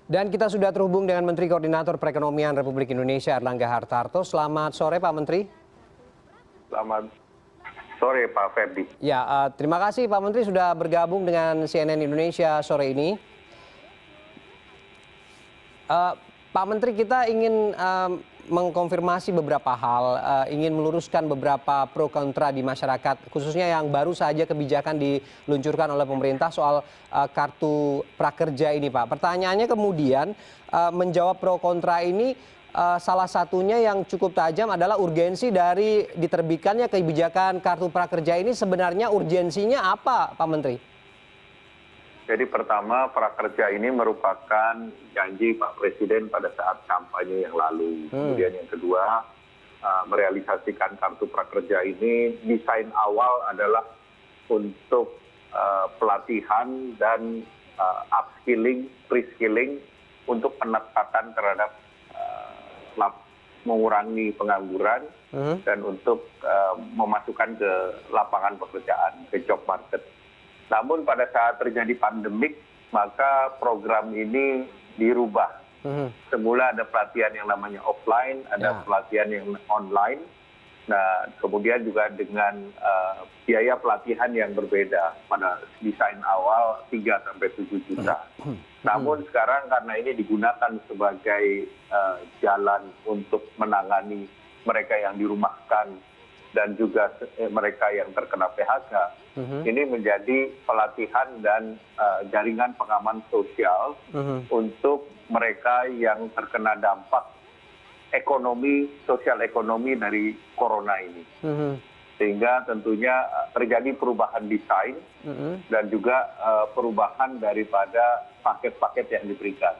Dan kita sudah terhubung dengan Menteri Koordinator Perekonomian Republik Indonesia Erlangga Hartarto. Selamat sore Pak Menteri. Selamat sore Pak Ferdi. Ya, terima kasih Pak Menteri sudah bergabung dengan CNN Indonesia sore ini. Pak Menteri, kita ingin mengkonfirmasi beberapa hal, ingin meluruskan beberapa pro kontra di masyarakat, khususnya yang baru saja kebijakan diluncurkan oleh pemerintah soal kartu prakerja ini, Pak. Pertanyaannya kemudian menjawab pro kontra ini, salah satunya yang cukup tajam adalah urgensi dari diterbitkannya kebijakan kartu prakerja ini. Sebenarnya urgensinya apa, Pak Menteri? Jadi pertama, prakerja ini merupakan janji Pak Presiden pada saat kampanye yang lalu. Kemudian yang kedua, merealisasikan kartu prakerja ini, desain awal adalah untuk pelatihan dan upskilling, reskilling untuk peningkatan terhadap mengurangi pengangguran dan untuk memasukkan ke lapangan pekerjaan, ke job market. Namun pada saat terjadi pandemik, maka program ini dirubah. Semula ada pelatihan yang namanya offline, ada pelatihan yang online. Nah, kemudian juga dengan biaya pelatihan yang berbeda. Pada desain awal 3-7 juta. Namun sekarang karena ini digunakan sebagai jalan untuk menangani mereka yang dirumahkan dan juga mereka yang terkena PHK, ini menjadi pelatihan dan jaringan pengaman sosial untuk mereka yang terkena dampak ekonomi, sosial ekonomi dari corona ini. Sehingga tentunya terjadi perubahan desain dan juga perubahan daripada paket-paket yang diberikan.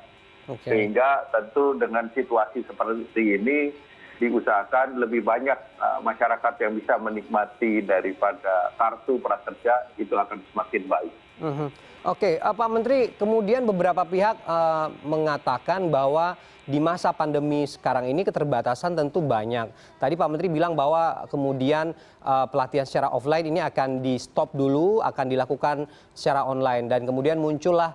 Sehingga tentu dengan situasi seperti ini, diusahakan lebih banyak masyarakat yang bisa menikmati daripada kartu prakerja, itu akan semakin baik. Oke, Pak Menteri, kemudian beberapa pihak mengatakan bahwa di masa pandemi sekarang ini keterbatasan tentu banyak. Tadi Pak Menteri bilang bahwa kemudian pelatihan secara offline ini akan di-stop dulu, akan dilakukan secara online. Dan kemudian muncullah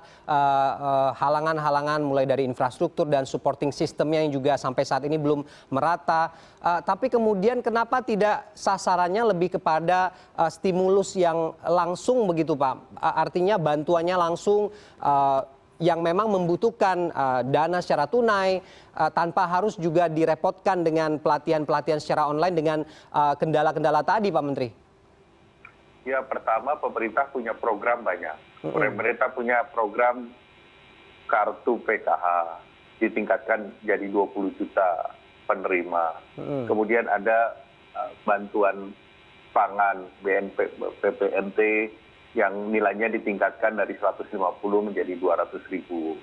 halangan-halangan mulai dari infrastruktur dan supporting sistemnya yang juga sampai saat ini belum merata. Tapi kemudian kenapa tidak sasarannya lebih kepada stimulus yang langsung begitu Pak? Artinya bantuannya langsung yang memang membutuhkan dana secara tunai tanpa harus juga direpotkan dengan pelatihan-pelatihan secara online dengan kendala-kendala tadi Pak Menteri. Ya, pertama pemerintah punya program banyak. Pemerintah punya program kartu PKH ditingkatkan jadi 20 juta penerima. Kemudian ada bantuan pangan BPNT yang nilainya ditingkatkan dari 150 menjadi 200.000.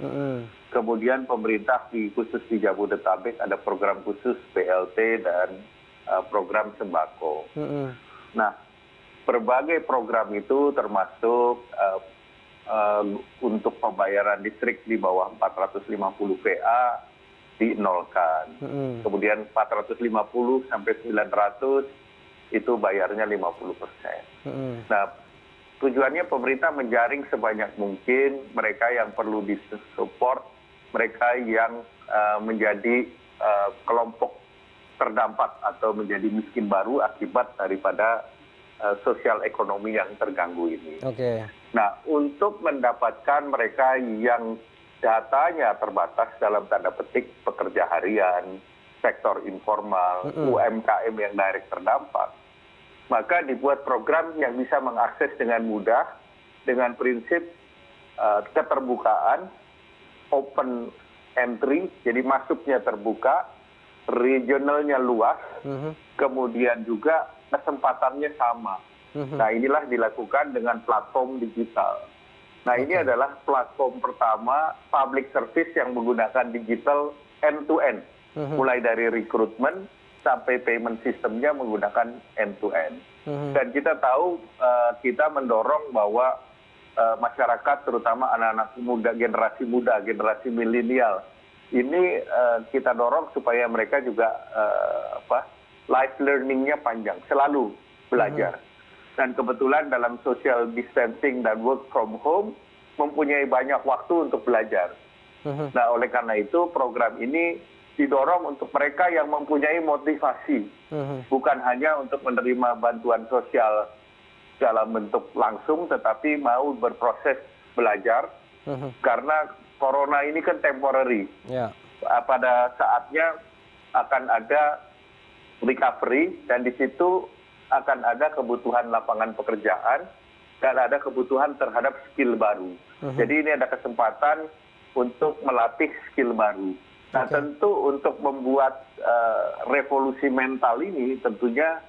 Kemudian pemerintah khusus di Jabodetabek ada program khusus BLT dan program sembako. Nah, berbagai program itu termasuk untuk pembayaran listrik di bawah 450 VA dinolkan. Kemudian 450 sampai 900 itu bayarnya 50%. Nah, tujuannya pemerintah menjaring sebanyak mungkin mereka yang perlu disupport, mereka yang menjadi kelompok terdampak atau menjadi miskin baru akibat daripada sosial ekonomi yang terganggu ini. Nah, untuk mendapatkan mereka yang datanya terbatas dalam tanda petik pekerja harian, sektor informal, UMKM yang direct terdampak, maka dibuat program yang bisa mengakses dengan mudah, dengan prinsip keterbukaan, open entry, jadi masuknya terbuka, regionalnya luas, kemudian juga kesempatannya sama. Nah, inilah dilakukan dengan platform digital. Nah, ini adalah platform pertama public service yang menggunakan digital end-to-end, mulai dari rekrutmen sampai payment sistemnya menggunakan end-to-end. Dan kita tahu kita mendorong bahwa masyarakat, terutama anak-anak muda, generasi milenial, ini kita dorong supaya mereka juga life learning-nya panjang, selalu belajar. Dan kebetulan dalam social distancing dan work from home mempunyai banyak waktu untuk belajar. Nah, oleh karena itu program ini didorong untuk mereka yang mempunyai motivasi, bukan hanya untuk menerima bantuan sosial dalam bentuk langsung, tetapi mau berproses belajar, karena corona ini kan temporary. Pada saatnya akan ada recovery, dan di situ akan ada kebutuhan lapangan pekerjaan, dan ada kebutuhan terhadap skill baru. Jadi ini ada kesempatan untuk melatih skill baru. Nah, tentu untuk membuat revolusi mental ini tentunya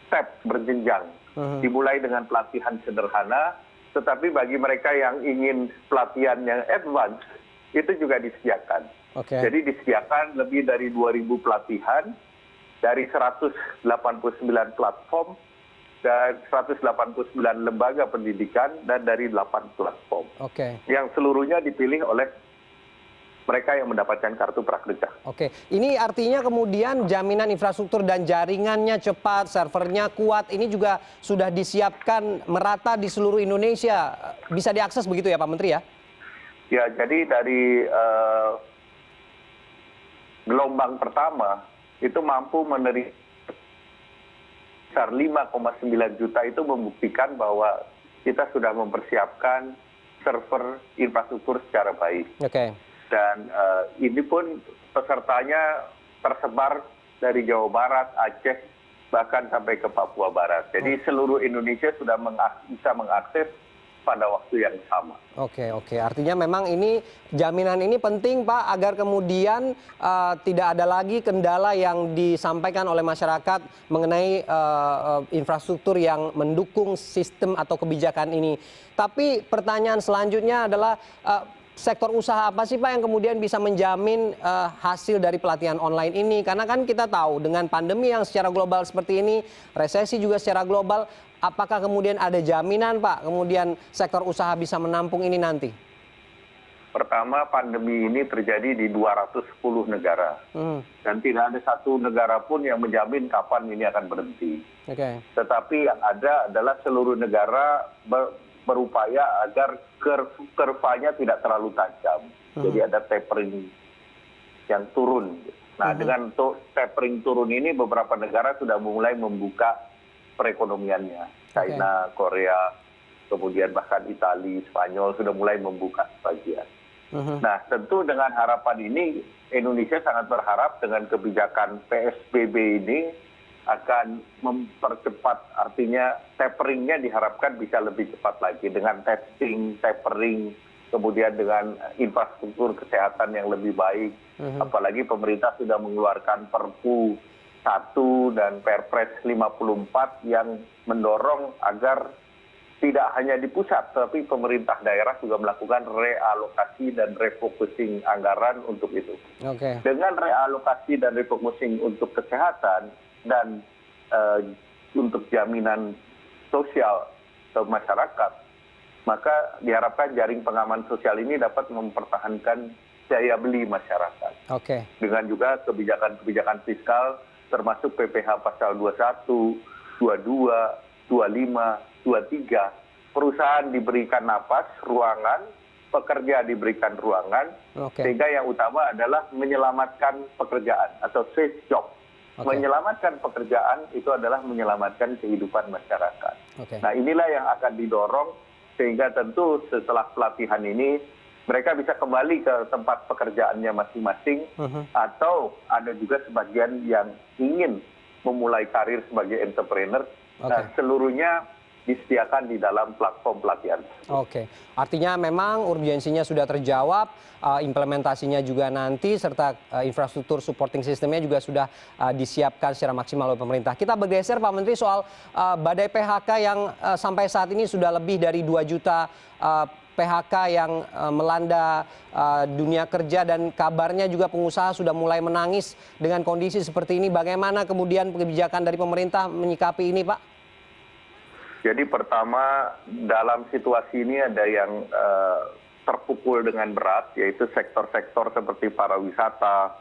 step berjenjang. Dimulai dengan pelatihan sederhana, tetapi bagi mereka yang ingin pelatihan yang advance, itu juga disediakan. Jadi disediakan lebih dari 2.000 pelatihan, dari 189 platform, dan 189 lembaga pendidikan, dan dari 8 platform. Yang seluruhnya dipilih oleh mereka yang mendapatkan kartu prakerja. Ini artinya kemudian jaminan infrastruktur dan jaringannya cepat, servernya kuat, ini juga sudah disiapkan merata di seluruh Indonesia. Bisa diakses begitu ya Pak Menteri ya? Ya, jadi dari gelombang pertama itu mampu menerima sekitar 5,9 juta, itu membuktikan bahwa kita sudah mempersiapkan server infrastruktur secara baik. Dan ini pun pesertanya tersebar dari Jawa Barat, Aceh, bahkan sampai ke Papua Barat. Jadi seluruh Indonesia sudah bisa mengakses pada waktu yang sama. Artinya memang ini jaminan ini penting Pak, agar kemudian tidak ada lagi kendala yang disampaikan oleh masyarakat mengenai infrastruktur yang mendukung sistem atau kebijakan ini. Tapi pertanyaan selanjutnya adalah sektor usaha apa sih Pak yang kemudian bisa menjamin hasil dari pelatihan online ini? Karena kan kita tahu dengan pandemi yang secara global seperti ini, resesi juga secara global, apakah kemudian ada jaminan Pak kemudian sektor usaha bisa menampung ini nanti? Pertama, pandemi ini terjadi di 210 negara. Dan tidak ada satu negara pun yang menjamin kapan ini akan berhenti. Tetapi yang ada adalah seluruh negara berupaya agar kurvanya tidak terlalu tajam. Jadi ada tapering yang turun. Nah, dengan tapering turun ini beberapa negara sudah mulai membuka perekonomiannya. China, Korea, kemudian bahkan Italia, Spanyol sudah mulai membuka sebagian. Nah, tentu dengan harapan ini Indonesia sangat berharap dengan kebijakan PSBB ini akan mempercepat, artinya taperingnya diharapkan bisa lebih cepat lagi dengan testing, tapering, kemudian dengan infrastruktur kesehatan yang lebih baik. Apalagi pemerintah sudah mengeluarkan Perpu 1 dan Perpres 54 yang mendorong agar tidak hanya di pusat, tapi pemerintah daerah juga melakukan realokasi dan refocusing anggaran untuk itu. Dengan realokasi dan refocusing untuk kesehatan dan untuk jaminan sosial ke masyarakat, maka diharapkan jaring pengaman sosial ini dapat mempertahankan daya beli masyarakat. Dengan juga kebijakan-kebijakan fiskal termasuk PPh pasal 21, 22, 25, 23, perusahaan diberikan napas, ruangan, pekerja diberikan ruangan, sehingga yang utama adalah menyelamatkan pekerjaan atau save job. Menyelamatkan pekerjaan itu adalah menyelamatkan kehidupan masyarakat. Nah, inilah yang akan didorong, sehingga tentu setelah pelatihan ini mereka bisa kembali ke tempat pekerjaannya masing-masing, atau ada juga sebagian yang ingin memulai karir sebagai entrepreneur. Nah, seluruhnya disediakan di dalam platform pelatihan. Artinya memang urgensinya sudah terjawab, implementasinya juga nanti, serta infrastruktur supporting sistemnya juga sudah disiapkan secara maksimal oleh pemerintah. Kita bergeser Pak Menteri soal badai PHK yang sampai saat ini sudah lebih dari 2 juta PHK yang melanda dunia kerja, dan kabarnya juga pengusaha sudah mulai menangis dengan kondisi seperti ini. Bagaimana kemudian kebijakan dari pemerintah menyikapi ini Pak? Jadi pertama, dalam situasi ini ada yang terpukul dengan berat, yaitu sektor-sektor seperti pariwisata,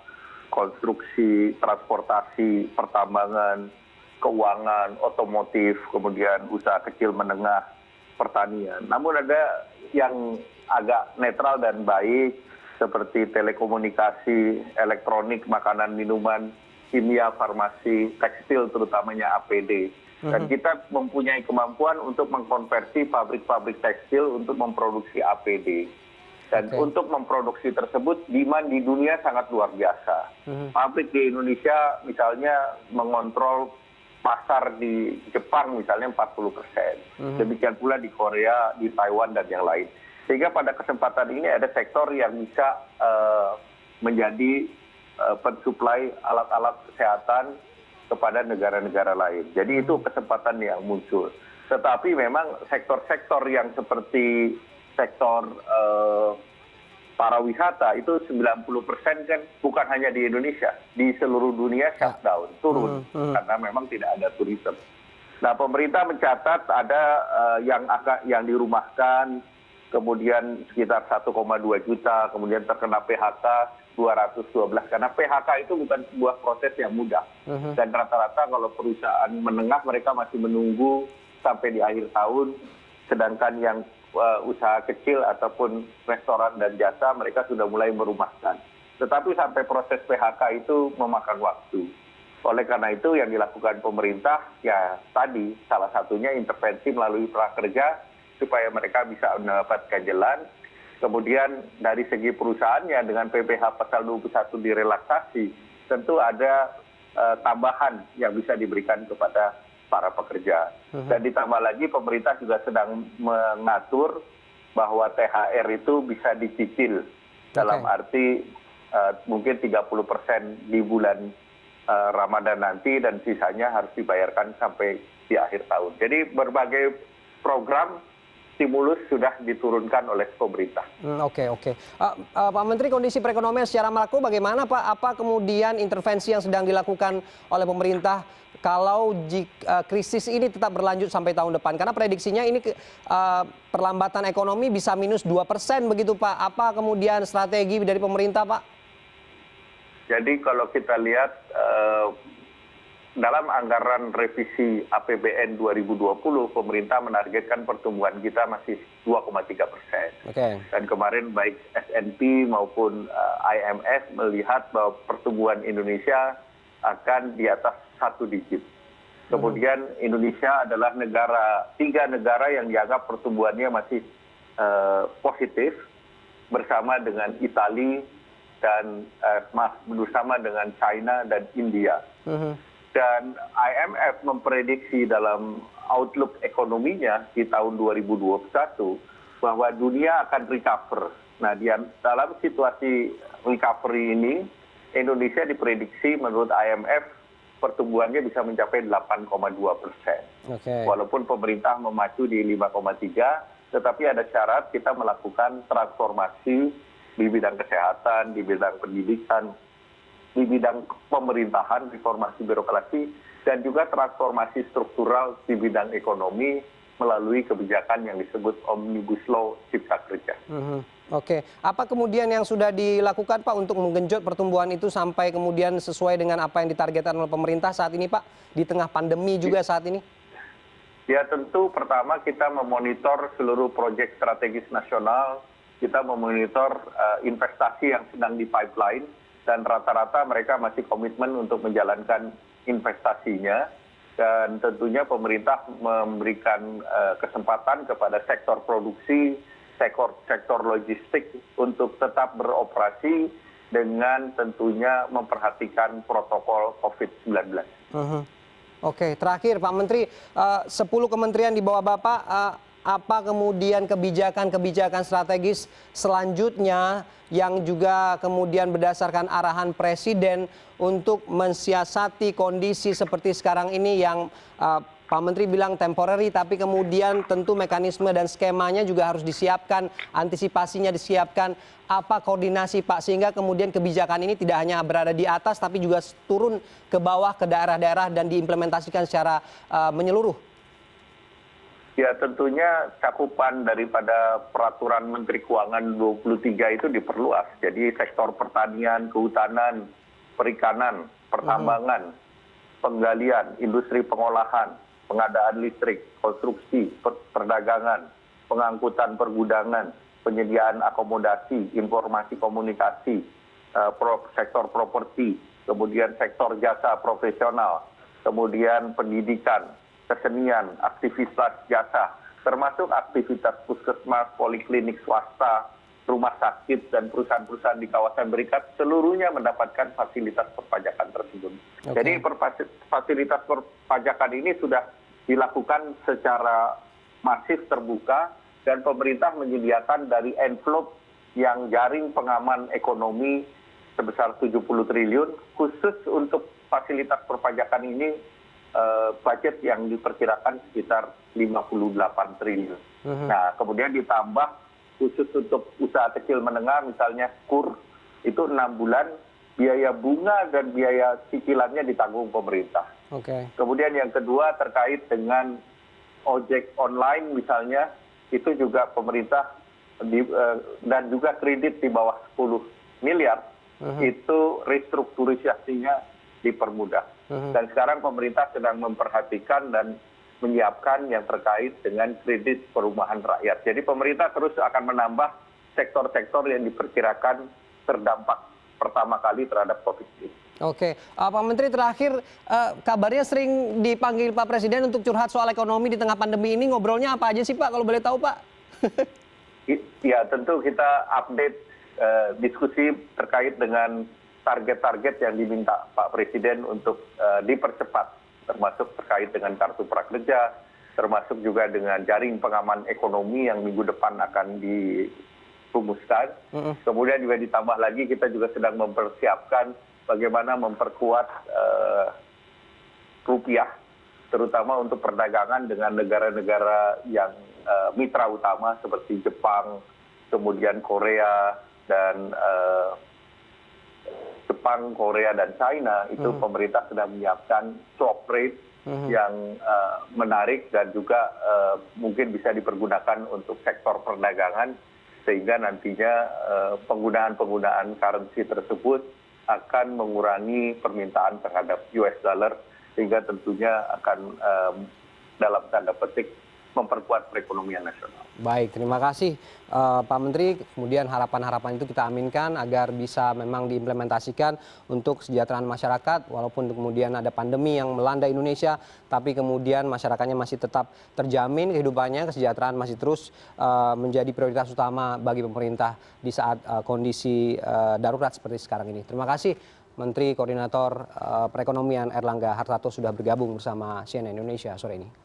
konstruksi, transportasi, pertambangan, keuangan, otomotif, kemudian usaha kecil menengah, pertanian. Namun ada yang agak netral dan baik, seperti telekomunikasi, elektronik, makanan, minuman, kimia, farmasi, tekstil terutamanya APD. Dan kita mempunyai kemampuan untuk mengkonversi pabrik-pabrik tekstil untuk memproduksi APD. Dan untuk memproduksi tersebut, demand di dunia sangat luar biasa. Pabrik di Indonesia misalnya mengontrol pasar di Jepang misalnya 40%. Demikian pula di Korea, di Taiwan, dan yang lain. Sehingga pada kesempatan ini ada sektor yang bisa menjadi pensuplai alat-alat kesehatan kepada negara-negara lain. Jadi itu kesempatan yang muncul. Tetapi memang sektor-sektor yang seperti sektor pariwisata itu 90% kan bukan hanya di Indonesia, di seluruh dunia shutdown, turun karena memang tidak ada turisme. Nah, pemerintah mencatat ada yang dirumahkan, kemudian sekitar 1,2 juta, kemudian terkena PHK 212, karena PHK itu bukan sebuah proses yang mudah. Dan rata-rata kalau perusahaan menengah mereka masih menunggu sampai di akhir tahun, sedangkan yang usaha kecil ataupun restoran dan jasa mereka sudah mulai merumahkan. Tetapi sampai proses PHK itu memakan waktu. Oleh karena itu yang dilakukan pemerintah ya tadi salah satunya intervensi melalui prakerja supaya mereka bisa mendapatkan jalan. Kemudian dari segi perusahaannya dengan PPh pasal 21 direlaksasi, tentu ada tambahan yang bisa diberikan kepada para pekerja. Dan ditambah lagi pemerintah juga sedang mengatur bahwa THR itu bisa dicicil dalam arti mungkin 30% di bulan Ramadan nanti dan sisanya harus dibayarkan sampai di akhir tahun. Jadi berbagai program stimulus sudah diturunkan oleh pemerintah. Oke. Pak Menteri, kondisi perekonomian secara makro bagaimana Pak? Apa kemudian intervensi yang sedang dilakukan oleh pemerintah kalau krisis ini tetap berlanjut sampai tahun depan? Karena prediksinya ini perlambatan ekonomi bisa minus 2% begitu Pak. Apa kemudian strategi dari pemerintah Pak? Jadi kalau kita lihat dalam anggaran revisi APBN 2020, pemerintah menargetkan pertumbuhan kita masih 2,3%. Dan kemarin baik S&P maupun IMF melihat bahwa pertumbuhan Indonesia akan di atas 1 digit. Kemudian Indonesia adalah tiga negara yang dianggap pertumbuhannya masih positif bersama dengan Italia dan bersama dengan China dan India. Dan IMF memprediksi dalam outlook ekonominya di tahun 2021 bahwa dunia akan recover. Nah, dalam situasi recovery ini, Indonesia diprediksi menurut IMF pertumbuhannya bisa mencapai 8,2%. Walaupun pemerintah memacu di 5,3%, tetapi ada syarat kita melakukan transformasi di bidang kesehatan, di bidang pendidikan, di bidang pemerintahan, reformasi birokrasi, dan juga transformasi struktural di bidang ekonomi melalui kebijakan yang disebut Omnibus Law Cipta Kerja. Apa kemudian yang sudah dilakukan Pak untuk menggenjot pertumbuhan itu sampai kemudian sesuai dengan apa yang ditargetkan oleh pemerintah saat ini Pak, di tengah pandemi juga saat ini? Ya tentu pertama kita memonitor seluruh proyek strategis nasional, kita memonitor investasi yang sedang di pipeline, dan rata-rata mereka masih komitmen untuk menjalankan investasinya. Dan tentunya pemerintah memberikan kesempatan kepada sektor produksi, sektor logistik untuk tetap beroperasi dengan tentunya memperhatikan protokol COVID-19. Terakhir Pak Menteri, 10 kementerian di bawah Bapak, apa kemudian kebijakan strategis selanjutnya yang juga kemudian berdasarkan arahan Presiden untuk mensiasati kondisi seperti sekarang ini yang Pak Menteri bilang temporary, tapi kemudian tentu mekanisme dan skemanya juga harus disiapkan, antisipasinya disiapkan. Apa koordinasi Pak sehingga kemudian kebijakan ini tidak hanya berada di atas tapi juga turun ke bawah ke daerah-daerah dan diimplementasikan secara menyeluruh? Ya tentunya cakupan daripada peraturan Menteri Keuangan 23 itu diperluas. Jadi sektor pertanian, kehutanan, perikanan, pertambangan, penggalian, industri pengolahan, pengadaan listrik, konstruksi, perdagangan, pengangkutan pergudangan, penyediaan akomodasi, informasi komunikasi, sektor properti, kemudian sektor jasa profesional, kemudian pendidikan, kesenian, aktivitas jasa, termasuk aktivitas puskesmas, poliklinik swasta, rumah sakit, dan perusahaan-perusahaan di kawasan berikat, seluruhnya mendapatkan fasilitas perpajakan tersebut. Oke. Jadi fasilitas perpajakan ini sudah dilakukan secara masif terbuka, dan pemerintah menyediakan dari envelope yang jaring pengaman ekonomi sebesar 70 triliun, khusus untuk fasilitas perpajakan ini budget yang diperkirakan sekitar 58 triliun. Nah, kemudian ditambah khusus untuk usaha kecil menengah, misalnya KUR, itu 6 bulan, biaya bunga dan biaya cicilannya ditanggung pemerintah. Oke. Kemudian yang kedua terkait dengan ojek online misalnya, itu juga pemerintah dan juga kredit di bawah 10 miliar, itu restrukturisasinya dipermudah. Dan sekarang pemerintah sedang memperhatikan dan menyiapkan yang terkait dengan kredit perumahan rakyat. Jadi pemerintah terus akan menambah sektor-sektor yang diperkirakan terdampak pertama kali terhadap COVID ini. Oke, Pak Menteri, terakhir kabarnya sering dipanggil Pak Presiden untuk curhat soal ekonomi di tengah pandemi ini. Ngobrolnya apa aja sih Pak, kalau boleh tahu Pak? Ya, tentu kita update diskusi terkait dengan target-target yang diminta Pak Presiden untuk dipercepat, termasuk terkait dengan kartu prakerja, termasuk juga dengan jaring pengaman ekonomi yang minggu depan akan dirumuskan. Kemudian juga ditambah lagi, kita juga sedang mempersiapkan bagaimana memperkuat rupiah, terutama untuk perdagangan dengan negara-negara yang mitra utama seperti Jepang, kemudian Korea, dan Jepang, Korea, dan China. Itu pemerintah sedang menyiapkan swap rate yang menarik dan juga mungkin bisa dipergunakan untuk sektor perdagangan, sehingga nantinya penggunaan currency tersebut akan mengurangi permintaan terhadap US dollar, sehingga tentunya akan dalam tanda petik memperkuat perekonomian nasional. Baik, terima kasih Pak Menteri. Kemudian harapan-harapan itu kita aminkan agar bisa memang diimplementasikan untuk kesejahteraan masyarakat, walaupun kemudian ada pandemi yang melanda Indonesia, tapi kemudian masyarakatnya masih tetap terjamin kehidupannya, kesejahteraan masih terus menjadi prioritas utama bagi pemerintah di saat kondisi darurat seperti sekarang ini. Terima kasih Menteri Koordinator Perekonomian Erlangga Hartarto sudah bergabung bersama CNN Indonesia sore ini.